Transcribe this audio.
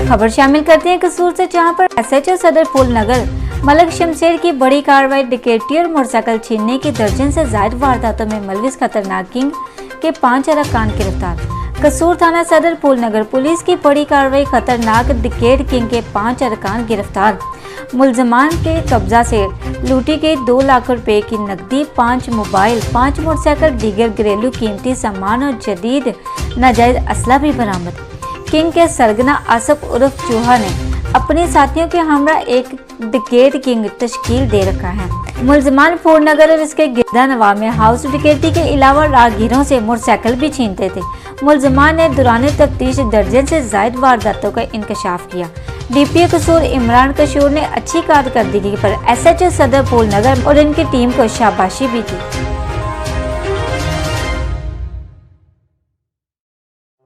खबर शामिल करते हैं कसूर से, जहां पर एसएचओ सदर फूल नगर मलक शमशेर की बड़ी कार्रवाई। डकैती और मोटरसाइकिल छीनने की दर्जन से ज्यादा वारदातों में मुलविस खतरनाक किंग के 5 अरकान गिरफ्तार। कसूर थाना सदर फूल नगर पुलिस की बड़ी कार्रवाई, खतरनाक डकैत किंग के 5 अरकान गिरफ्तार। मुलजमान के कब्जा से लूटी गई 2 लाख रुपए की नकदी, 5 मोबाइल, 5 मोटरसाइकिल, दीगर घरेलू कीमती सामान और जदीद नाजायज असला भी बरामद। किंग के सरगना आसफ उर्फ चूहा ने अपने साथियों के हमरा एक डकैत किंग तश्कील दे रखा है। मुलजमान फूल नगर और इसके गिरदा नवा में हाउस डकैती के अलावा राहगीरों से मोटरसाइकिल भी छीनते थे। मुलजमान ने दौरान तफ्तीश दर्जन से ज्यादा वारदातों का इंकशाफ किया। डीपीओ कसूर इमरान कशूर ने अच्छी कारकर्दगी पर एसएचओ सदर फूल नगर और इनकी टीम को शाबाशी भी दी।